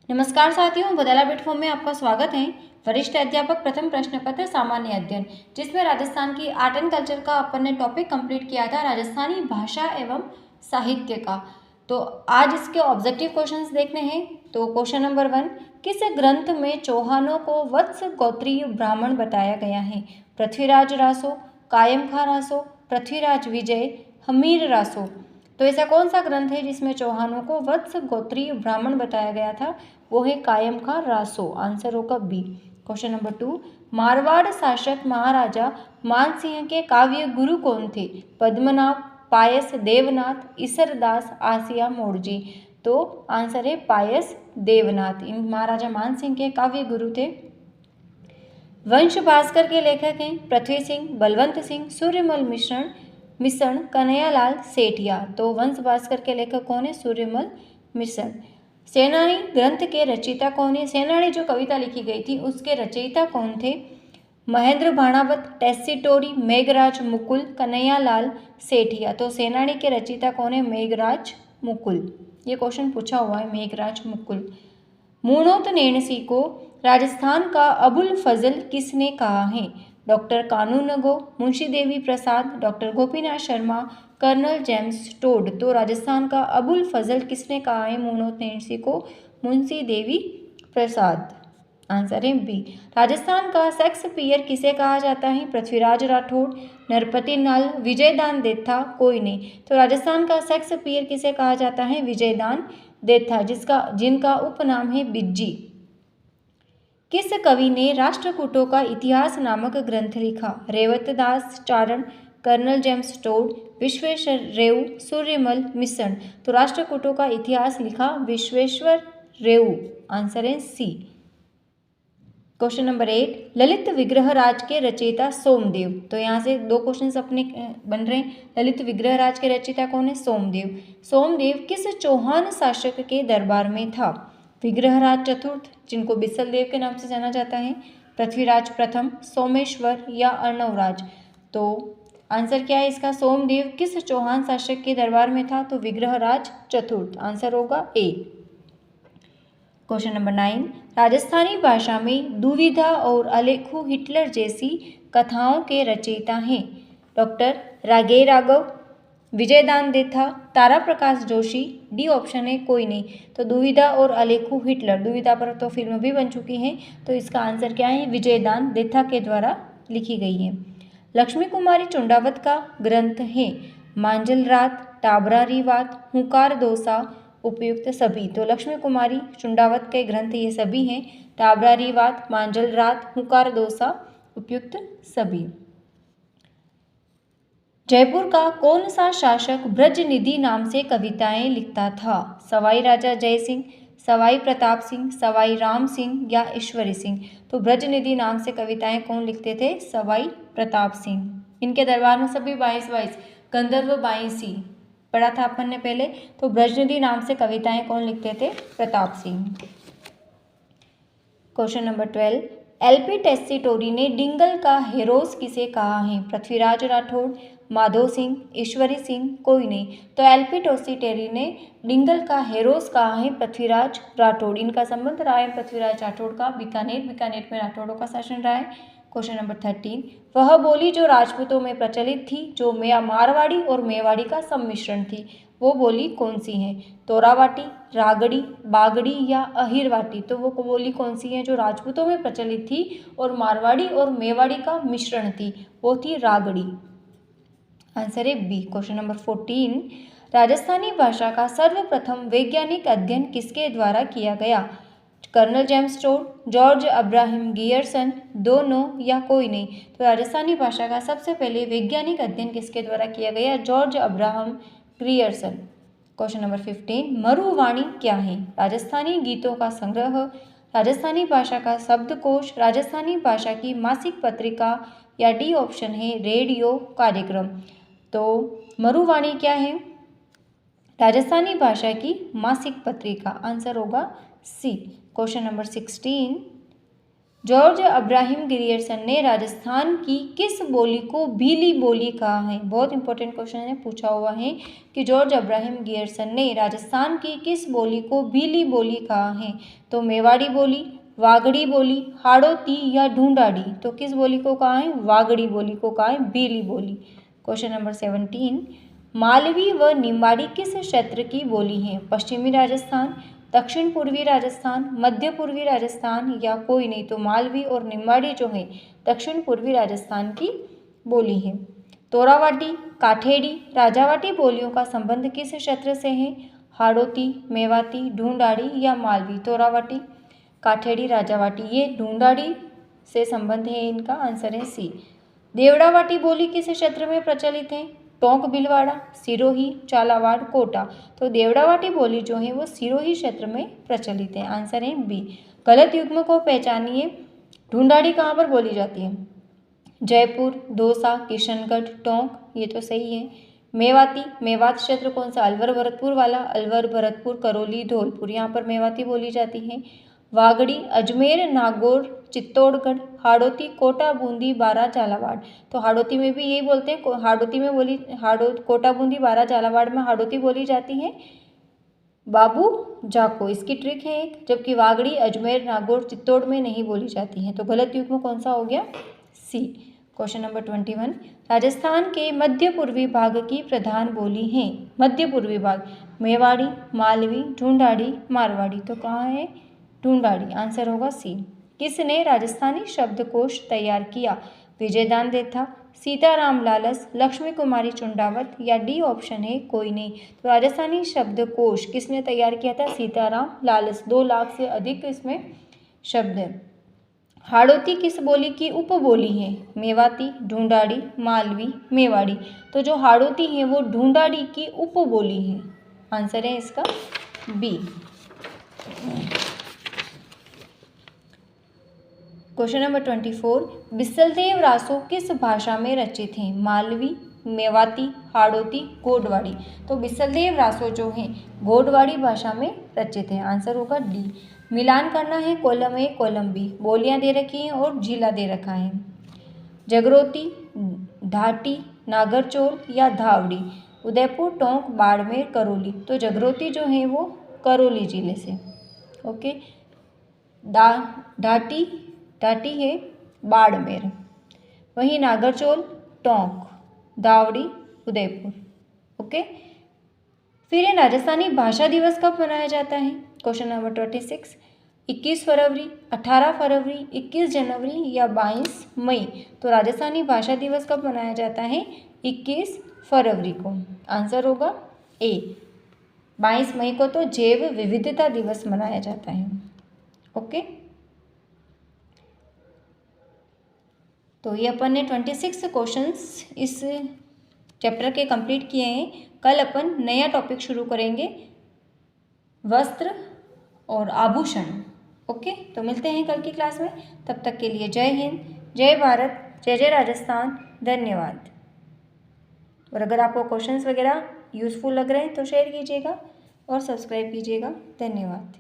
नमस्कार साथियों, बदला प्लेटफॉर्म में आपका स्वागत है। वरिष्ठ अध्यापक प्रथम प्रश्न पत्र सामान्य अध्ययन, जिसमें राजस्थान की आर्ट एंड कल्चर का अपन ने टॉपिक कंप्लीट किया था, राजस्थानी भाषा एवं साहित्य का। तो आज इसके ऑब्जेक्टिव क्वेश्चंस देखने हैं। तो क्वेश्चन नंबर 1, किस ग्रंथ में चौहानों को वत्स गोत्रीय ब्राह्मण बताया गया है? पृथ्वीराज रासो, कायम खां रासो, पृथ्वीराज विजय, हमीर रासो। तो ऐसा कौन सा ग्रंथ है जिसमें चौहानों को वत्स गोत्रीय ब्राह्मण बताया गया था? वो है कायम खां रासो। आंसर होगा बी। क्वेश्चन नंबर 2, मारवाड़ शासक महाराजा मानसिंह के काव्य गुरु कौन थे? पद्मनाभ, पायस देवनाथ, ईसरदास, आसिया मोड़जी। तो आंसर है पायस देवनाथ। इन महाराजा मानसिंह के काव्य गुरु थे। वंश भास्कर के लेखक हैं पृथ्वी सिंह, बलवंत सिंह, सूर्यमल मिश्रण, कन्हैयालाल सेठिया। तो वंश भास्कर के लेखक कौन है? सूर्यमल मिश्रण। सेनानी ग्रंथ के रचयिता कौन है? सेनानी जो कविता लिखी गई थी उसके रचयिता कौन थे? महेंद्र भाणावत, टेस्सीटोरी, मेघराज मुकुल, कन्हैयालाल सेठिया। तो सेनानी के रचयिता कौन है? मेघराज मुकुल। ये क्वेश्चन पूछा हुआ है, मेघराज मुकुल। मूणोत नेणसी को राजस्थान का अबुल फजल किसने कहा है? Doctor Kanungo, Munshi Devi Prasad, doctor Gopinath Sharma, colonel James Tod. तो राजस्थान का अबुल फजल किसने कहा है मूणोत नेणसी को? मुंशी देवी प्रसाद। आंसर है बी। राजस्थान का शेक्सपियर किसे कहा जाता है? पृथ्वीराज राठौड़, नरपति नाल, विजयदान देथा, कोई नहीं। तो राजस्थान का शेक्सपियर किसे कहा जाता है? विजयदान देथा, जिनका उपनाम है बिज्जी। किस कवि ने राष्ट्रकूटों का इतिहास नामक ग्रंथ लिखा? Revatdas Charan, colonel James Tod, Vishweshwar Reu, Suryamal Mishran. तो राष्ट्रकूटों का इतिहास लिखा विश्वेश्वर रेऊ। आंसर है सी। क्वेश्चन नंबर 8, ललित विग्रह राज के रचयिता सोमदेव। तो यहाँ से दो क्वेश्चन अपने बन रहे हैं। ललित विग्रह राज के रचयिता कौन है? सोमदेव। सोमदेव किस चौहान शासक के दरबार में था? विग्रहराज चतुर्थ, जिनको बिसल देव के नाम से जाना जाता है, पृथ्वीराज प्रथम, सोमेश्वर या अर्णवराज। तो आंसर क्या है इसका? सोमदेव किस चौहान शासक के दरबार में था? तो विग्रहराज चतुर्थ। आंसर होगा ए। क्वेश्चन नंबर 9, राजस्थानी भाषा में दुविधा और अलेखू हिटलर जैसी कथाओं के रचयिता हैं? डॉक्टर राघे राघव, विजयदान देथा, तारा प्रकाश जोशी। डी ऑप्शन है कोई नहीं। तो दुविधा और अलेखू हिटलर, दुविधा पर तो फिल्म भी बन चुकी है। तो इसका आंसर क्या है? विजयदान देथा के द्वारा लिखी गई है। लक्ष्मी कुमारी चुंडावत का ग्रंथ है मांजल रात, टाबरारी वात, हुंकार दोसा, उपयुक्त सभी। तो लक्ष्मी कुमारी चुंडावत के ग्रंथ ये सभी हैं, टाबरारी वात, मांजल रात, हुंकार दोसा, उपयुक्त सभी। जयपुर का कौन सा शासक ब्रजनिधि नाम से कविताएं लिखता था? सवाई राजा जय सिंह, सवाई प्रताप सिंह, सवाई राम सिंह या ईश्वरी सिंह। तो ब्रजनिधि नाम से कविताएं कौन लिखते थे? सवाई प्रताप सिंह। इनके दरबार में सभी 22 गंधर्व 22 पढ़ा था अपन ने पहले। तो ब्रजनिधि नाम से कविताएं कौन लिखते थे? Pratap Singh. Question number 12, LP Tessitori ने डिंगल का हेरोस किसे कहा है? पृथ्वीराज राठौड़, माधो सिंह, ईश्वरी सिंह, कोई नहीं। तो एलपी टेस्सीटोरी ने डिंगल का हेरोस कहा है पृथ्वीराज राठौड़। इनका संबंध रहा है पृथ्वीराज राठौड़ का बीकानेर में राठौड़ों का शासन रहा है। क्वेश्चन नंबर 13, वह बोली जो राजपूतों में प्रचलित थी, जो मारवाड़ी और मेवाड़ी का सम्मिश्रण थी, वो बोली कौन सी है? तोरावाटी, रागड़ी, बागड़ी या अहिरवाटी। तो वो बोली कौन सी है जो राजपूतों में प्रचलित थी और मारवाड़ी और मेवाड़ी का मिश्रण थी? वो थी रागड़ी। आंसर है बी। क्वेश्चन नंबर 14, राजस्थानी भाषा का सर्वप्रथम वैज्ञानिक अध्ययन किसके द्वारा किया गया? Colonel James Tod, George Abraham Grierson, दोनों या कोई नहीं। तो राजस्थानी भाषा का सबसे पहले वैज्ञानिक अध्ययन किसके द्वारा किया गया? George Abraham Grierson. Question number 15, मरुवाणी क्या है? राजस्थानी गीतों का संग्रह, राजस्थानी भाषा का शब्दकोश, राजस्थानी भाषा की मासिक पत्रिका या डी ऑप्शन है रेडियो कार्यक्रम। तो मरुवाणी क्या है? राजस्थानी भाषा की मासिक पत्रिका। आंसर होगा C. Question number 16, George Abraham Grierson ने राजस्थान की किस बोली को भीली बोली कहा है? बहुत इंपॉर्टेंट क्वेश्चन है, पूछा हुआ है कि जॉर्ज अब्राहम ग्रियर्सन ने राजस्थान की किस बोली को भीली बोली कहा है? तो मेवाड़ी बोली, वागड़ी बोली, हाड़ौती या ढूंढाड़ी? तो किस बोली को कहा है? वागड़ी बोली को कहा है भीली बोली। क्वेश्चन नंबर 17, मालवी व निम्बाड़ी किस क्षेत्र की बोली है? पश्चिमी राजस्थान, दक्षिण पूर्वी राजस्थान, मध्य पूर्वी राजस्थान या कोई नहीं? तो मालवी और निम्बाड़ी जो है दक्षिण पूर्वी राजस्थान की बोली है। तोरावाटी, काठेड़ी, राजावाटी बोलियों का संबंध किस क्षेत्र से है? हाड़ौती, मेवाती, ढूंढाड़ी या मालवी? तोरावाटी, काठेड़ी, राजावाटी, ये ढूंढाड़ी से संबंध है इनका। आंसर है सी। देवड़ावाटी बोली किस क्षेत्र में प्रचलित है? टोंक भीलवाड़ा, सिरोही, झालावाड़, कोटा? तो देवड़ावाटी बोली जो है वो सिरोही क्षेत्र में प्रचलित है। आंसर है बी। गलत युग्म को पहचानिए। ढूंढाड़ी कहाँ पर बोली जाती है? जयपुर, दौसा, किशनगढ़, टोंक? ये तो सही है। मेवाती, मेवात क्षेत्र कौन सा? अलवर भरतपुर वाला, अलवर भरतपुर, करौली, धौलपुर, यहाँ पर मेवाती बोली जाती है। वागड़ी, अजमेर, नागौर, चित्तौड़गढ़, हाड़ौती, कोटा, बूंदी, बारा, झालावाड़? तो हाड़ौती में भी यही बोलते हैं, हाड़ौती में बोली कोटा, बूंदी, बारा, झालावाड़ में हाड़ौती बोली जाती है। बाबू जाको इसकी ट्रिक है एक, जबकि वागड़ी, अजमेर, नागौर, चित्तौड़ में नहीं बोली जाती है। तो गलत युग्म कौन सा हो गया? सी। क्वेश्चन नंबर 21, राजस्थान के मध्य पूर्वी भाग की प्रधान बोली है? मध्य पूर्वी भाग, मेवाड़ी, मालवी, ढूंढाड़ी, मारवाड़ी? तो कहाँ है? ढूंढाड़ी। आंसर होगा सी। किसने राजस्थानी शब्दकोश तैयार किया? विजय दानदेथा, सीताराम लालस, लक्ष्मी कुमारी चुंडावत या डी ऑप्शन है कोई नहीं? तो राजस्थानी शब्दकोश किसने तैयार किया था? सीताराम लालस। 2 लाख से अधिक इसमें शब्द है। हाड़ौती किस बोली की उपबोली है? मेवाती, ढूंढाड़ी, मालवी, मेवाड़ी? तो जो हाड़ौती है वो ढूंढाड़ी की उपबोली है। आंसर है इसका B. Question number 24, Bisaldev Raso किस भाषा में रचित हैं? मालवी, मेवाती, हाड़ौती, गोडवाड़ी? तो बिसलदेव रासो जो हैं गोडवाड़ी भाषा में रचित हैं। आंसर होगा डी। मिलान करना है कॉलम ए कॉलम बी। बोलियां दे रखी हैं और जिला दे रखा है। जगरोती, ढाटी, नागरचौल या धावड़ी? उदयपुर, टोंक, बाड़मेर, करौली? तो जगरोती जो है वो करौली जिले से। ओके। ढाटी है बाड़मेर, वहीं नागरचौल टोंक, दावड़ी उदयपुर। ओके। फिर ये राजस्थानी भाषा दिवस कब मनाया जाता है? क्वेश्चन नंबर 26, 21 फरवरी, 18 फरवरी, 21 जनवरी या 22 मई? तो राजस्थानी भाषा दिवस कब मनाया जाता है? 21 फरवरी को। आंसर होगा ए। 22 मई को तो जैव विविधता दिवस मनाया जाता है। ओके। तो ये अपन ने 26 क्वेश्चंस इस चैप्टर के कंप्लीट किए हैं। कल अपन नया टॉपिक शुरू करेंगे, वस्त्र और आभूषण। ओके। तो मिलते हैं कल की क्लास में। तब तक के लिए जय हिंद, जय भारत, जय जय राजस्थान। धन्यवाद। और अगर आपको क्वेश्चंस वगैरह यूज़फुल लग रहे हैं तो शेयर कीजिएगा और सब्सक्राइब कीजिएगा। धन्यवाद।